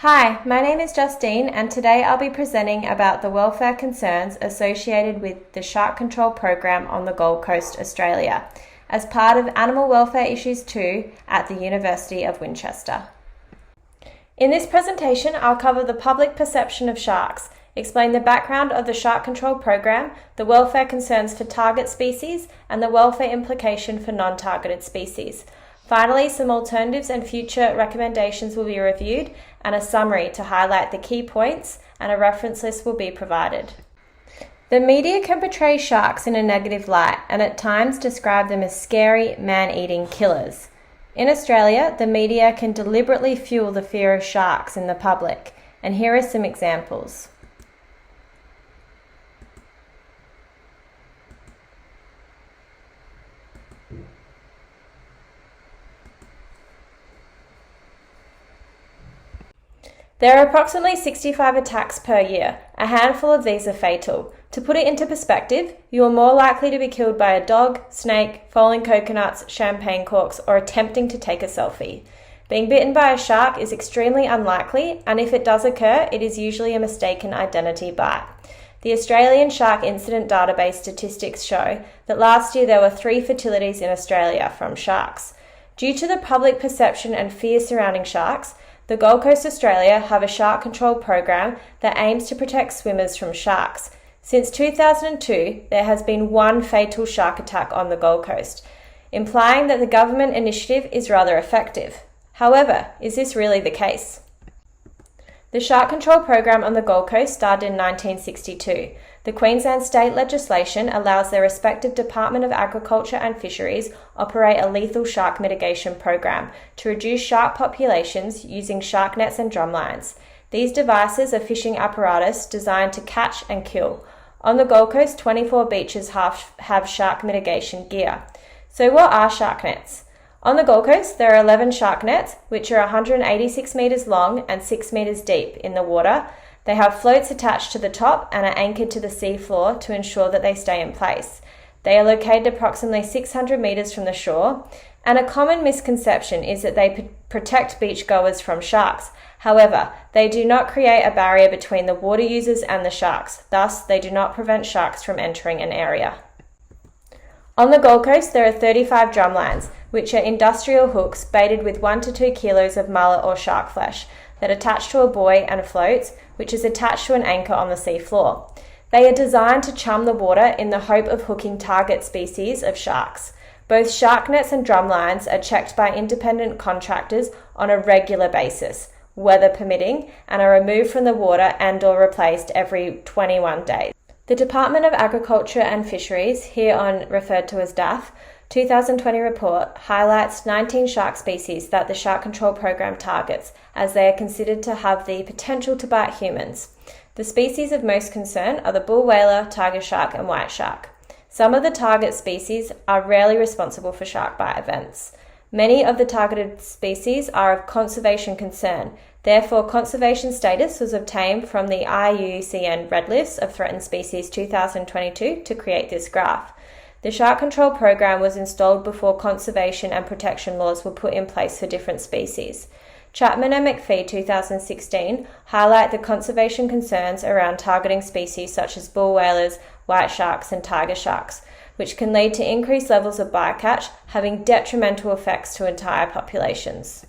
Hi, my name is Justine and today I'll be presenting about the welfare concerns associated with the shark control program on the Gold Coast, Australia, as part of Animal Welfare Issues 2 at the University of Winchester. In this presentation, I'll cover the public perception of sharks, explain the background of the shark control program, the welfare concerns for target species, and the welfare implication for non-targeted species. Finally, some alternatives and future recommendations will be reviewed, and a summary to highlight the key points, and a reference list will be provided. The media can portray sharks in a negative light and at times describe them as scary, man-eating killers. In Australia, the media can deliberately fuel the fear of sharks in the public, and here are some examples. There are approximately 65 attacks per year. A handful of these are fatal. To put it into perspective, you are more likely to be killed by a dog, snake, falling coconuts, champagne corks, or attempting to take a selfie. Being bitten by a shark is extremely unlikely, and if it does occur, it is usually a mistaken identity bite. The Australian Shark Incident Database statistics show that last year there were 3 fatalities in Australia from sharks. Due to the public perception and fear surrounding sharks, the Gold Coast, Australia have a shark control program that aims to protect swimmers from sharks. Since 2002, there has been 1 fatal shark attack on the Gold Coast, implying that the government initiative is rather effective. However, is this really the case? The shark control program on the Gold Coast started in 1962. The Queensland state legislation allows their respective Department of Agriculture and Fisheries operate a lethal shark mitigation program to reduce shark populations using shark nets and drumlines. These devices are fishing apparatus designed to catch and kill. On the Gold Coast, 24 beaches have shark mitigation gear. So what are shark nets? On the Gold Coast, there are 11 shark nets, which are 186 metres long and 6 metres deep in the water. They have floats attached to the top and are anchored to the seafloor to ensure that they stay in place. They are located approximately 600 metres from the shore, and a common misconception is that they protect beachgoers from sharks. However, they do not create a barrier between the water users and the sharks, thus they do not prevent sharks from entering an area. On the Gold Coast, there are 35 drumlines, which are industrial hooks baited with 1 to 2 kilos of mullet or shark flesh that attach to a buoy and floats, which is attached to an anchor on the seafloor. They are designed to chum the water in the hope of hooking target species of sharks. Both shark nets and drumlines are checked by independent contractors on a regular basis, weather permitting, and are removed from the water and/or replaced every 21 days. The Department of Agriculture and Fisheries, hereon referred to as DAF, 2020 report highlights 19 shark species that the shark control program targets, as they are considered to have the potential to bite humans. The species of most concern are the bull whaler, tiger shark, and white shark. Some of the target species are rarely responsible for shark bite events. Many of the targeted species are of conservation concern. Therefore, conservation status was obtained from the IUCN Red List of Threatened Species 2022 to create this graph. The shark control program was installed before conservation and protection laws were put in place for different species. Chapman and McPhee 2016 highlight the conservation concerns around targeting species such as bull whalers, white sharks, and tiger sharks, which can lead to increased levels of bycatch, having detrimental effects to entire populations.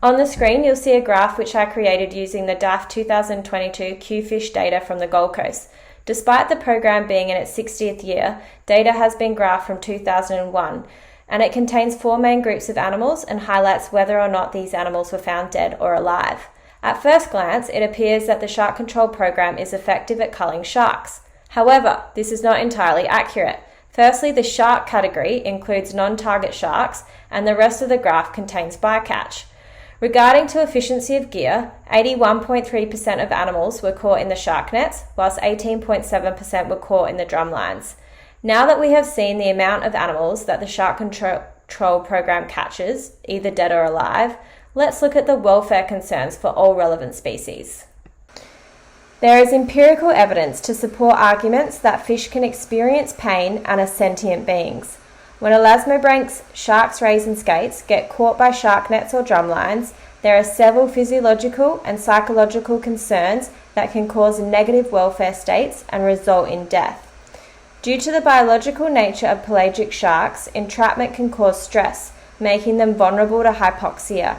On the screen, you'll see a graph which I created using the DAF 2022 Q-Fish data from the Gold Coast. Despite the program being in its 60th year, data has been graphed from 2001, and it contains 4 main groups of animals and highlights whether or not these animals were found dead or alive. At first glance, it appears that the shark control program is effective at culling sharks. However, this is not entirely accurate. Firstly, the shark category includes non-target sharks, and the rest of the graph contains bycatch. Regarding to efficiency of gear, 81.3% of animals were caught in the shark nets, whilst 18.7% were caught in the drumlines. Now that we have seen the amount of animals that the shark control program catches, either dead or alive, let's look at the welfare concerns for all relevant species. There is empirical evidence to support arguments that fish can experience pain and are sentient beings. When elasmobranchs, sharks, rays and skates, get caught by shark nets or drumlines, there are several physiological and psychological concerns that can cause negative welfare states and result in death. Due to the biological nature of pelagic sharks, entrapment can cause stress, making them vulnerable to hypoxia.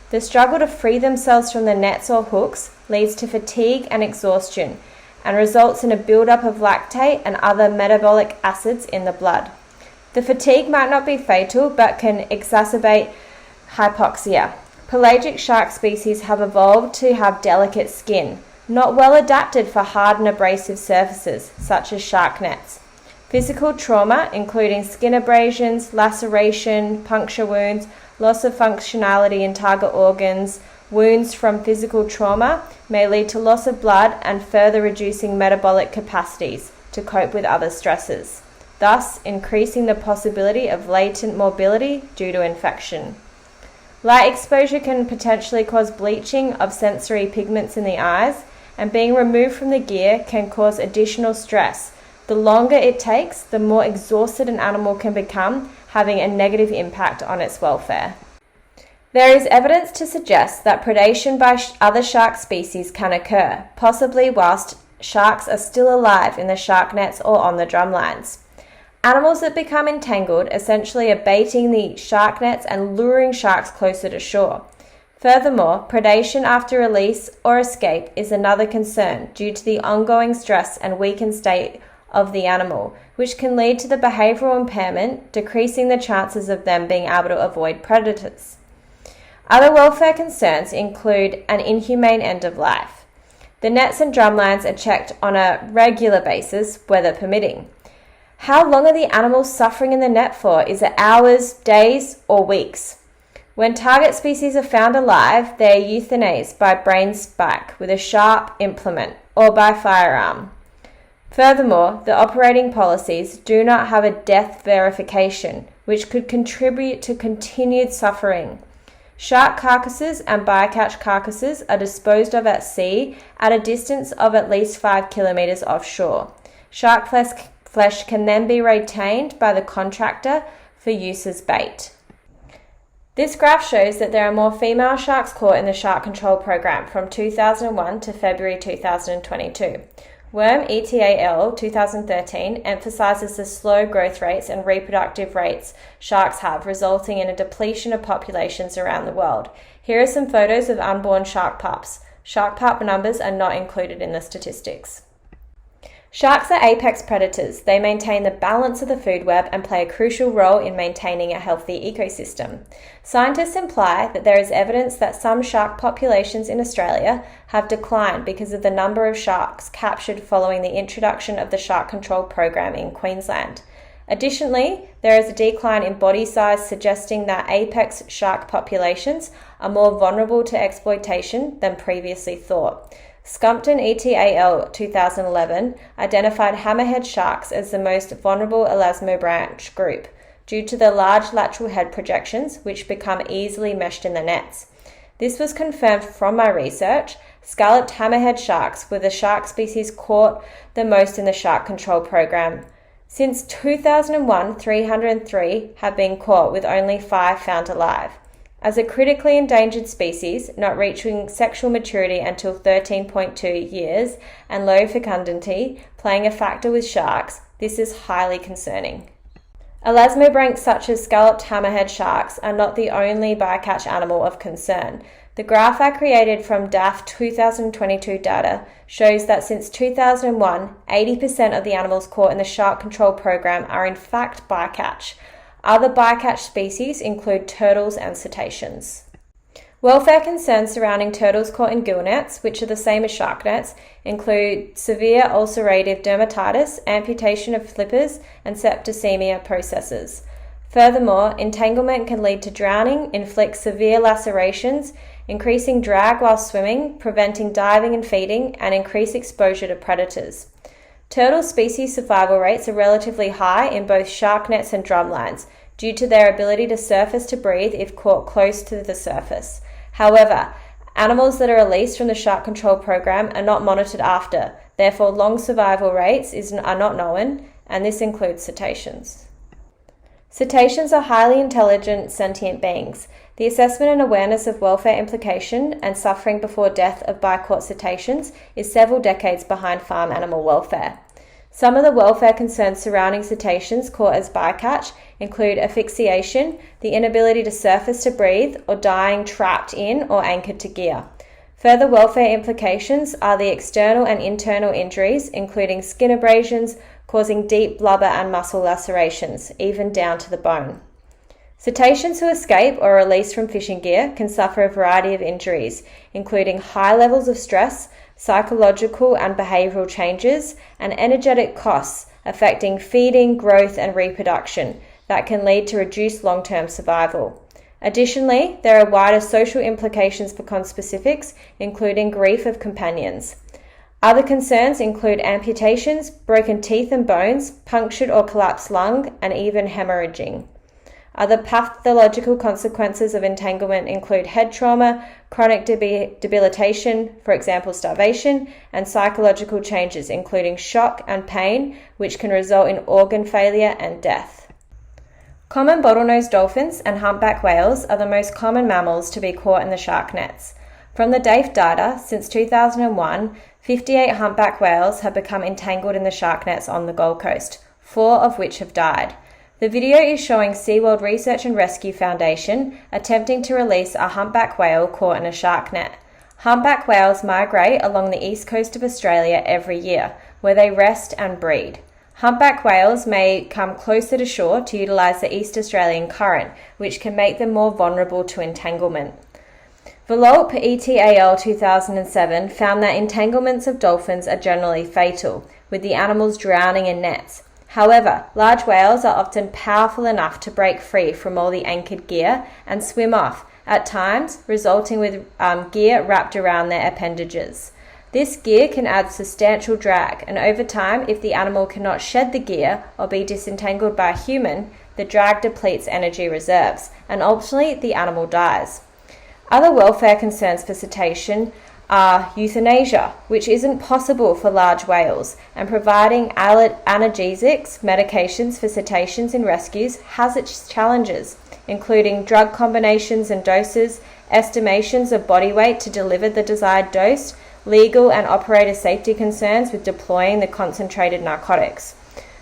The struggle to free themselves from the nets or hooks leads to fatigue and exhaustion, and results in a buildup of lactate and other metabolic acids in the blood. The fatigue might not be fatal, but can exacerbate hypoxia. Pelagic shark species have evolved to have delicate skin, not well adapted for hard and abrasive surfaces, such as shark nets. Physical trauma, including skin abrasions, laceration, puncture wounds, loss of functionality in target organs, wounds from physical trauma, may lead to loss of blood and further reducing metabolic capacities to cope with other stresses, thus increasing the possibility of latent morbidity due to infection. Light exposure can potentially cause bleaching of sensory pigments in the eyes, and being removed from the gear can cause additional stress. The longer it takes, the more exhausted an animal can become, having a negative impact on its welfare. There is evidence to suggest that predation by other shark species can occur, possibly whilst sharks are still alive in the shark nets or on the drumlines. Animals that become entangled essentially are baiting the shark nets and luring sharks closer to shore. Furthermore, predation after release or escape is another concern due to the ongoing stress and weakened state of the animal, which can lead to the behavioural impairment, decreasing the chances of them being able to avoid predators. Other welfare concerns include an inhumane end of life. The nets and drumlines are checked on a regular basis, weather permitting. How long are the animals suffering in the net for? Is it hours, days, or weeks? When target species are found alive, they are euthanized by brain spike with a sharp implement or by firearm. Furthermore, the operating policies do not have a death verification, which could contribute to continued suffering. Shark carcasses and bycatch carcasses are disposed of at sea at a distance of at least 5 kilometers offshore. Shark flesh can then be retained by the contractor for use as bait. This graph shows that there are more female sharks caught in the shark control program from 2001 to February 2022. Worm ETAL 2013 emphasises the slow growth rates and reproductive rates sharks have, resulting in a depletion of populations around the world. Here are some photos of unborn shark pups. Shark pup numbers are not included in the statistics. Sharks are apex predators. They maintain the balance of the food web and play a crucial role in maintaining a healthy ecosystem. Scientists imply that there is evidence that some shark populations in Australia have declined because of the number of sharks captured following the introduction of the shark control program in Queensland. Additionally, there is a decline in body size, suggesting that apex shark populations are more vulnerable to exploitation than previously thought. Scumpton ETAL 2011 identified hammerhead sharks as the most vulnerable elasmobranch group due to the large lateral head projections, which become easily meshed in the nets. This was confirmed from my research. Scalloped hammerhead sharks were the shark species caught the most in the shark control program. Since 2001, 303 have been caught, with only 5 found alive. As a critically endangered species, not reaching sexual maturity until 13.2 years and low fecundity playing a factor with sharks, this is highly concerning. Elasmobranchs such as scalloped hammerhead sharks are not the only bycatch animal of concern. The graph I created from DAF 2022 data shows that since 2001, 80% of the animals caught in the shark control program are in fact bycatch. Other bycatch species include turtles and cetaceans. Welfare concerns surrounding turtles caught in gill nets, which are the same as shark nets, include severe ulcerative dermatitis, amputation of flippers, and septicemia processes. Furthermore, entanglement can lead to drowning, inflict severe lacerations, increasing drag while swimming, preventing diving and feeding, and increase exposure to predators. Turtle species survival rates are relatively high in both shark nets and drumlines due to their ability to surface to breathe if caught close to the surface. However, animals that are released from the shark control program are not monitored after, therefore long survival rates are not known, and this includes cetaceans. Cetaceans are highly intelligent, sentient beings. The assessment and awareness of welfare implication and suffering before death of by-caught cetaceans is several decades behind farm animal welfare. Some of the welfare concerns surrounding cetaceans caught as bycatch include asphyxiation, the inability to surface to breathe, or dying trapped in or anchored to gear. Further welfare implications are the external and internal injuries, including skin abrasions, causing deep blubber and muscle lacerations, even down to the bone. Cetaceans who escape or are released from fishing gear can suffer a variety of injuries, including high levels of stress, psychological and behavioural changes, and energetic costs affecting feeding, growth, and reproduction that can lead to reduced long-term survival. Additionally, there are wider social implications for conspecifics, including grief of companions. Other concerns include amputations, broken teeth and bones, punctured or collapsed lung, and even hemorrhaging. Other pathological consequences of entanglement include head trauma, chronic debilitation, for example starvation, and psychological changes including shock and pain, which can result in organ failure and death. Common bottlenose dolphins and humpback whales are the most common mammals to be caught in the shark nets. From the DAFE data, since 2001, 58 humpback whales have become entangled in the shark nets on the Gold Coast, 4 of which have died. The video is showing SeaWorld Research and Rescue Foundation attempting to release a humpback whale caught in a shark net. Humpback whales migrate along the east coast of Australia every year, where they rest and breed. Humpback whales may come closer to shore to utilise the East Australian current, which can make them more vulnerable to entanglement. Volop et al. 2007 found that entanglements of dolphins are generally fatal, with the animals drowning in nets. However, large whales are often powerful enough to break free from all the anchored gear and swim off, at times resulting with gear wrapped around their appendages. This gear can add substantial drag, and over time, if the animal cannot shed the gear or be disentangled by a human, the drag depletes energy reserves, and ultimately the animal dies. Other welfare concerns for cetacean are euthanasia, which isn't possible for large whales, and providing analgesics, medications for cetaceans in rescues, has its challenges, including drug combinations and doses, estimations of body weight to deliver the desired dose, legal and operator safety concerns with deploying the concentrated narcotics.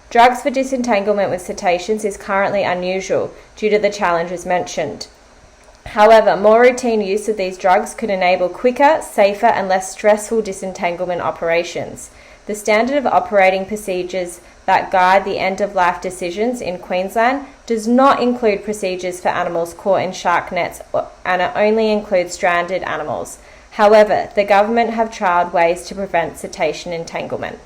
Drugs for disentanglement with cetaceans is currently unusual due to the challenges mentioned. However, more routine use of these drugs could enable quicker, safer, and less stressful disentanglement operations. The standard of operating procedures that guide the end-of-life decisions in Queensland does not include procedures for animals caught in shark nets, and it only includes stranded animals. However, the government have trialled ways to prevent cetacean entanglement.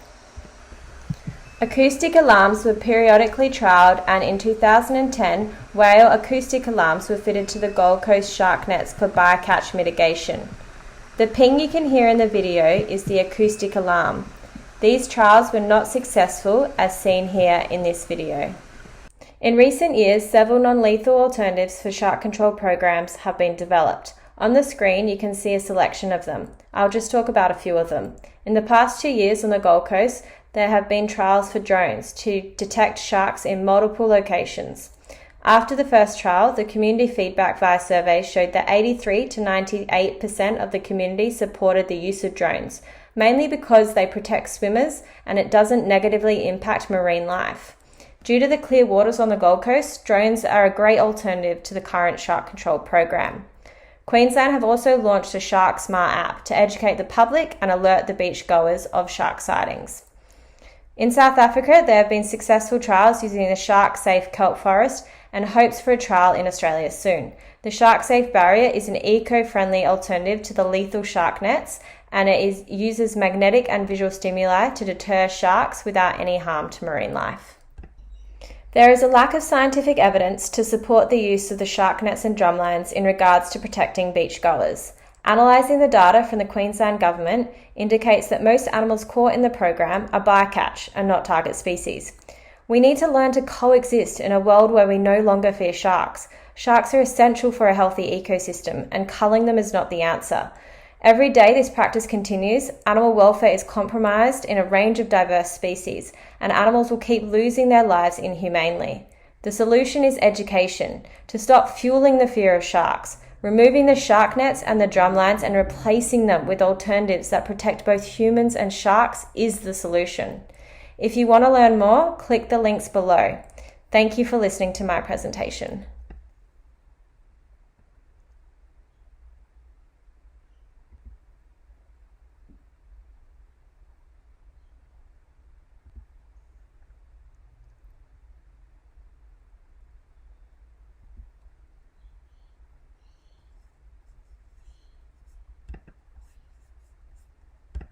Acoustic alarms were periodically trialled, and in 2010, whale acoustic alarms were fitted to the Gold Coast shark nets for bycatch mitigation. The ping you can hear in the video is the acoustic alarm. These trials were not successful, as seen here in this video. In recent years, several non-lethal alternatives for shark control programs have been developed. On the screen, you can see a selection of them. I'll just talk about a few of them. In the past 2 years on the Gold Coast, there have been trials for drones to detect sharks in multiple locations. After the first trial, the community feedback via surveys showed that 83 to 98% of the community supported the use of drones, mainly because they protect swimmers and it doesn't negatively impact marine life. Due to the clear waters on the Gold Coast, drones are a great alternative to the current shark control program. Queensland have also launched a Shark Smart app to educate the public and alert the beachgoers of shark sightings. In South Africa, there have been successful trials using the shark-safe kelp forest and hopes for a trial in Australia soon. The shark-safe barrier is an eco-friendly alternative to the lethal shark nets, and it uses magnetic and visual stimuli to deter sharks without any harm to marine life. There is a lack of scientific evidence to support the use of the shark nets and drumlines in regards to protecting beachgoers. Analysing the data from the Queensland Government indicates that most animals caught in the program are bycatch and not target species. We need to learn to coexist in a world where we no longer fear sharks. Sharks are essential for a healthy ecosystem, and culling them is not the answer. Every day this practice continues, animal welfare is compromised in a range of diverse species, and animals will keep losing their lives inhumanely. The solution is education, to stop fueling the fear of sharks, removing the shark nets and the drumlines and replacing them with alternatives that protect both humans and sharks is the solution. If you want to learn more, click the links below. Thank you for listening to my presentation.